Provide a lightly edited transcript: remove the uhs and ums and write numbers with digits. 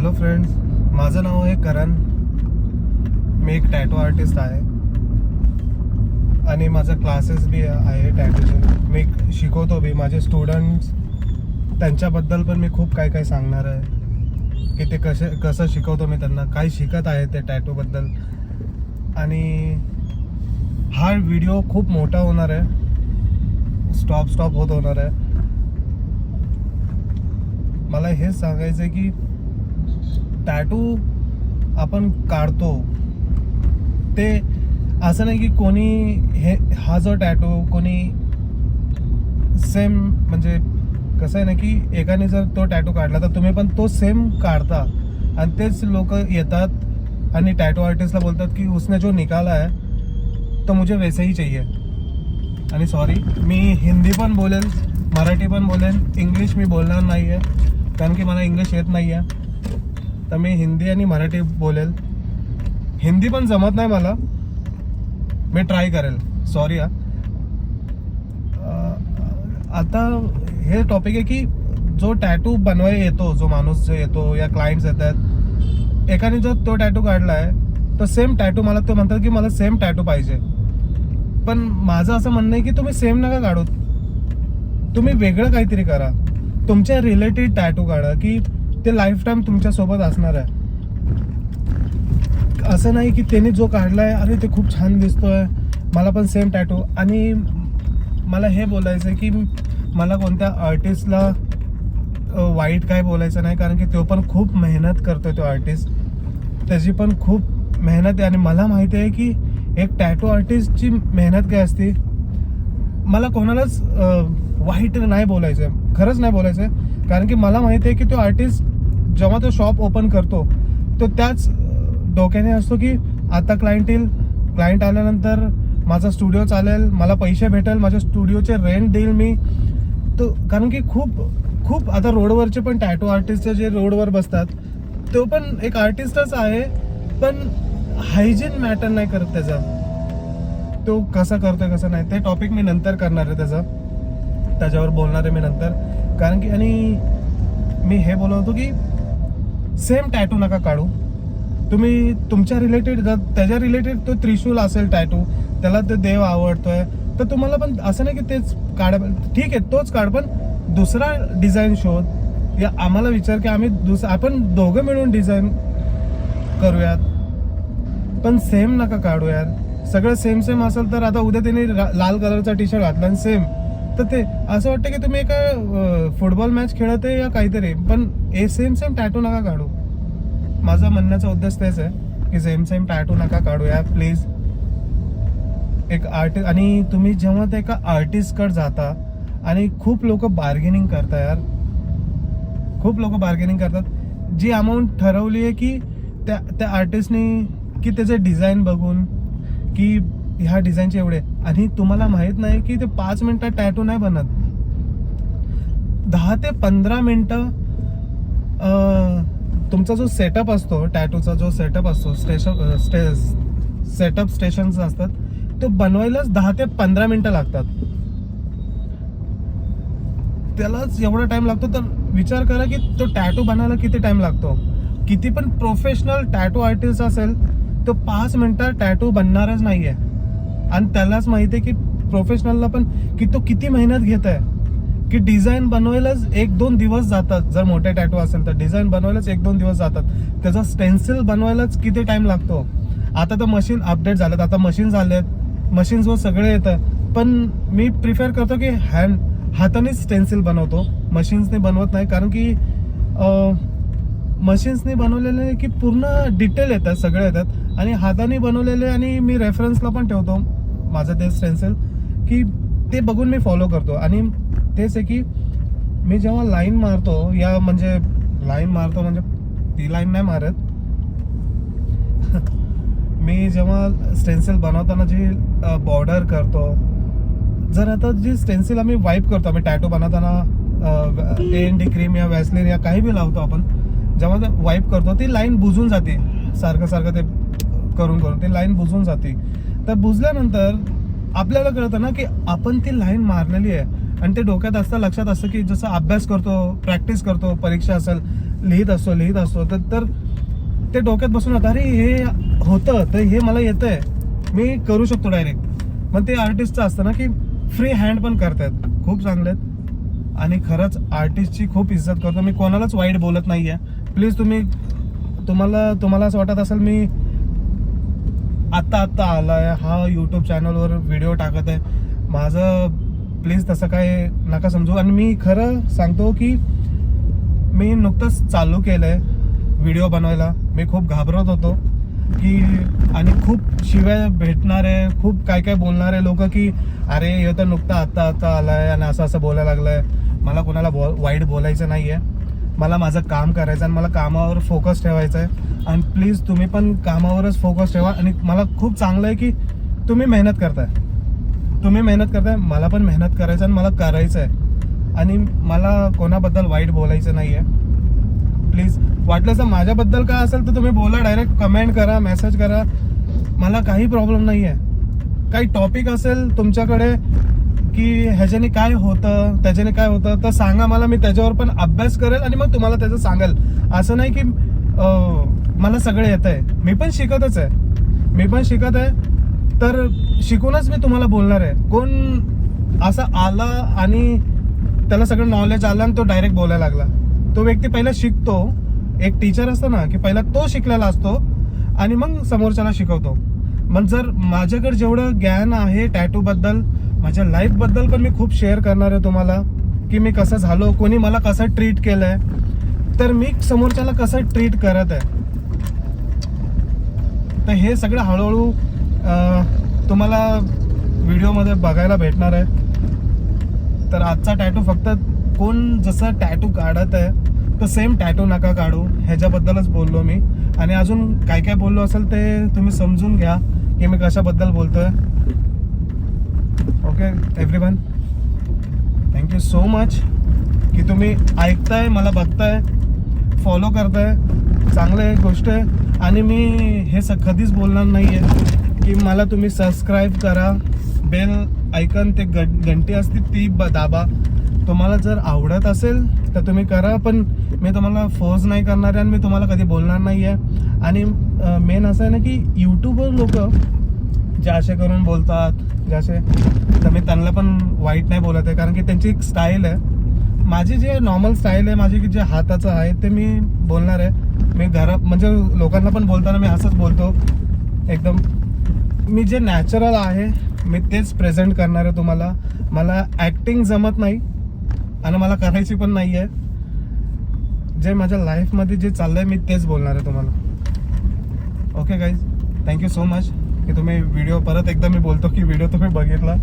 Hello friends, माझं नाव आहे करण. मी एक टॅटू आर्टिस्ट आहे आणि माझा क्लासेस बी आहे टॅटूचे. मी शिकवतो बी. माझे स्टुडंट्स, त्यांच्याबद्दल पण मी खूप काय काय सांगणार आहे की ते कसं शिकवतो मी त्यांना, काय शिकत आहे ते टॅटूबद्दल. आणि हा व्हिडिओ खूप मोठा होणार आहे, स्टॉप होत होणार आहे. मला हेच सांगायचं आहे की टॅटू आपण काढतो ते असं नाही की कोणी हा जो टॅटू कोणी सेम, म्हणजे कसं आहे ना की एकाने जर तो टॅटू काढला तर तुम्ही पण तो सेम काढता आणि तेच लोक येतात आणि टॅटू आर्टिस्टला बोलतात की उसने जो निकाला है तो मुझे वैसे ही चाहिए. आणि सॉरी, मी हिंदी पण बोलेल, मराठी पण बोलेल, इंग्लिश मी बोलणार नाही आहे कारण की मला इंग्लिश येत नाही आहे. तर मी हिंदी आणि मराठी बोलेल. हिंदी पण जमत नाही मला, मी ट्राय करेल. सॉरी हा. आता हे टॉपिक आहे की जो टॅटू बनवायला येतो, जो माणूस जो येतो या क्लायंट्स येतात, एकाने जर तो टॅटू काढला आहे तर सेम टॅटू मला तो म्हणतात की मला सेम टॅटू पाहिजे. पण माझं असं म्हणणं आहे की तुम्ही सेम नका काढू, तुम्ही वेगळं काहीतरी करा. तुमच्या रिलेटेड टॅटू काढा की ते लाईफ टाईम तुमच्या सोबत असणार आहे. असं नाही की त्याने जो काढलाय अरे ते खूप छान दिसतोय, मला पण सेम टॅटू. आणि मला हे बोलायचं आहे की मला कोणत्या आर्टिस्टला वाईट काय बोलायचं नाही, कारण की तो पण खूप मेहनत करतोय. तो आर्टिस्ट, त्याची पण खूप मेहनत आहे आणि मला माहिती आहे की एक टॅटू आर्टिस्टची मेहनत काय असते. मला कोणालाच वाईट नाही बोलायचं आहे, खरंच नाही बोलायचं आहे, कारण की मला माहिती आहे की तो आर्टिस्ट जेव्हा तो शॉप ओपन करतो तो त्याच डोक्याने असतो की आता क्लायंट येईल, क्लायंट आल्यानंतर माझा स्टुडिओ चालेल, मला पैसे भेटेल, माझ्या स्टुडिओचे रेंट देईल मी. तो कारण की खूप आता रोडवरचे पण टॅटू आर्टिस्ट जे रोडवर बसतात तो पण एक आर्टिस्टच आहे, पण हायजीन मॅटर नाही करत त्याचा. तो कसं करतोय कसं नाही ते टॉपिक मी नंतर करणार आहे, त्याच्यावर बोलणार आहे मी नंतर. कारण की आणि मी हे बोलवतो की सेम टॅटू नका काढू. तुम्ही तुमच्या रिलेटेड, त्याच्या रिलेटेड तो त्रिशूल असेल टॅटू, त्याला ते देव आवडतोय, तर तुम्हाला पण असं नाही की तेच काढ, ठीक आहे तोच काढ, पण दुसरा डिझाईन शोध. या आम्हाला विचार की आपण दोघं मिळून डिझाईन करूयात, पण सेम नका काढू यार. सगळं सेम असेल तर आता उद्या त्यांनी लाल कलरचा टी शर्ट घातला आणि सेम, तर ते असं वाटतं की तुम्ही एका फुटबॉल मॅच खेळत आहे या काहीतरी, पण सेम टॅटू नका काढू. माझा म्हणण्याचा उद्देश तेच आहे की सेम टॅटू नका काढू यार प्लीज. एक आर्टिस्ट, आणि तुम्ही जेव्हा ते एका आर्टिस्टकडे जाता आणि खूप लोक बार्गेनिंग करतात यार, खूप लोक बार्गेनिंग करतात. जी अमाऊंट ठरवली आहे की त्या आर्टिस्टने की त्याचे डिझाईन बघून की ह्या डिझाईनचे एवढे, आणि तुम्हाला माहित नाही की ते 5 मिनिटात टॅटू नाही बनत. 10 ते 15 मिनिटं तुमचा जो सेटअप असतो, टॅटूचा जो सेटअप असतो, सेटअप स्टेशन्स असतात, तो बनवायलाच 10 ते 15 मिनिटं लागतात. त्यालाच एवढा टाइम लागतो, तर विचार करा की तो टॅटू बनायला किती टाइम लागतो. किती पण प्रोफेशनल टॅटू आर्टिस्ट असेल तो 5 मिनिटात टॅटू बनणारच नाहीये. आणि त्यालाच माहिती आहे की प्रोफेशनलला पण की तो किती मेहनत घेत आहे, की डिझाईन बनवायलाच 1-2 दिवस जातात. जर मोठे टॅटू असेल तर डिझाईन बनवायलाच 1-2 दिवस जातात. त्याचा स्टेन्सिल बनवायलाच किती टाइम लागतो. आता तर मशीन अपडेट झालेत, आता मशीन झालेत, मशीन्सवर सगळे येतं, पण मी प्रिफर करतो की हातानेच स्टेन्सिल बनवतो, मशीन्सने बनवत नाही. कारण की मशीन्सने बनवलेले की पूर्ण डिटेल येतात, सगळे येतात, आणि हाताने बनवलेले, आणि मी रेफरन्सला पण ठेवतो माझं ते स्टेन्सिल की ते बघून मी फॉलो करतो. आणि तेच आहे की मी जेव्हा लाईन मारतो, म्हणजे ती लाईन नाही मारत मी जेव्हा स्टेन्सिल बनवताना जी बॉर्डर करतो, जर आता जी स्टेन्सिल आम्ही वाईप करतो, आम्ही टॅटू बनवताना AND क्रीम या वॅसलिन या काही बी लावतो आपण, जेव्हा ते वाईप करतो ती लाईन बुजून जाते. सारखं ते करून ती लाईन बुजून जाते. तर बुजल्यानंतर आपल्याला कळतं ना की आपण ती लाईन मारलेली आहे, आणि ते डोक्यात असतं, लक्षात असतं की जसं अभ्यास करतो, प्रॅक्टिस करतो, परीक्षा असेल लिहित असतो तर ते डोक्यात बसून होतं, अरे हे होतं तर हे मला येतंय, मी करू शकतो डायरेक्ट. मग ते आर्टिस्टचं असतं ना की फ्री हँड पण करतायत, खूप चांगले आहेत. आणि खरंच आर्टिस्टची खूप इज्जत करतो मी, कोणालाच वाईट बोलत नाही आहे. प्लीज तुम्हाला असं वाटत असेल मी आत्ता आलाय हा यूट्यूब चॅनलवर व्हिडिओ टाकत आहे माझं, प्लीज तसं काय नका समजू. आणि मी खरं सांगतो की मी नुकतंच चालू केलंय व्हिडिओ बनवायला. मी खूप घाबरत होतो की, आणि खूप शिव्या भेटणारे, खूप काय बोलणारे लोक की अरे हे तर नुकतं आत्ता आलाय आणि असं बोलायला लागलाय. मला कोणाला वाईट बोलायचं नाहीये, मला माझं काम करायचं आणि मला कामावर फोकस ठेवायचं आहे. आणि प्लीज तुम्ही पण कामावरच फोकस ठेवा. आणि मला खूप चांगलं आहे की तुम्ही मेहनत करताय, मला पण मेहनत करायचं आणि मला करायचं आहे. आणि मला कोणाबद्दल वाईट बोलायचं नाही आहे. प्लीज वाटलं तर माझ्याबद्दल काय असेल तर तुम्ही बोला, डायरेक्ट कमेंट करा, मेसेज करा, मला काही प्रॉब्लेम नाही आहे. काही टॉपिक असेल तुमच्याकडे की ह्याच्याने काय होतं त्याच्याने काय होतं तर सांगा मला, मी त्याच्यावर पण अभ्यास करेल आणि मग तुम्हाला त्याचं सांगेल. असं नाही की मला सगळं येत आहे, मी पण शिकत आहे, तर शिकूनच मी तुम्हाला बोलणार आहे. कोण असा आला आणि त्याला सगळं नॉलेज आलं आणि तो डायरेक्ट बोलायला लागला, तो व्यक्ती पहिला शिकतो. एक टीचर असतो ना की पहिला तो शिकलेला असतो आणि मग समोरच्याला शिकवतो. मग जर माझ्याकडे जेवढं ज्ञान आहे टॅटू बद्दल, माझ्या लाईफ बद्दल पण मी खूप शेअर करणार आहे तुम्हाला की मी कसं झालो, कोणी मला कसं ट्रीट केलंय, तर मी समोरच्याला कसं ट्रीट करत आहे. तर हे सगळं हळूहळू तुम्हाला व्हिडिओमध्ये बघायला भेटणार आहे. तर आजचा टॅटू फक्त कोण जसं टॅटू काढत आहे तर सेम टॅटू नका काढू, ह्याच्याबद्दलच बोललो मी. आणि अजून काय बोललो असेल ते तुम्ही समजून घ्या की मी कशाबद्दल बोलतोय. Okay everyone, thank you so much की तुम्ही ऐकताय, मला बघताय, फॉलो करताय, चांगलं एक गोष्ट आहे. आणि मी हे कधीच बोलणार नाही आहे की मला तुम्ही सबस्क्राईब करा, बेल आयकन ते घंटी असते ती दाबा. तुम्हाला जर आवडत असेल तर तुम्ही करा, पण मी तुम्हाला फोर्स नाही करणार आहे आणि मी तुम्हाला कधी बोलणार नाही आहे. आणि मेन असं आहे ना की यूट्यूबवर लोक जे असे करून बोलतात जसे, तर मी त्यांना पण वाईट नाही बोलत आहे, कारण की त्यांची एक स्टाईल आहे. माझी जे नॉर्मल स्टाईल आहे, माझी जे हाताचं आहे ते मी बोलणार आहे. मी घरात म्हणजे लोकांना पण बोलताना मी असंच बोलतो, एकदम मी जे नॅचरल आहे मी तेच प्रेझेंट करणार आहे तुम्हाला. मला ॲक्टिंग जमत नाही आणि मला करायची पण नाही आहे. जे माझ्या लाईफमध्ये जे चाललंय मी तेच बोलणार आहे तुम्हाला. Okay guys, thank you so much की तुम्ही व्हिडिओ परत एकदा मी बोलतो की व्हिडिओ तुम्ही बघितला.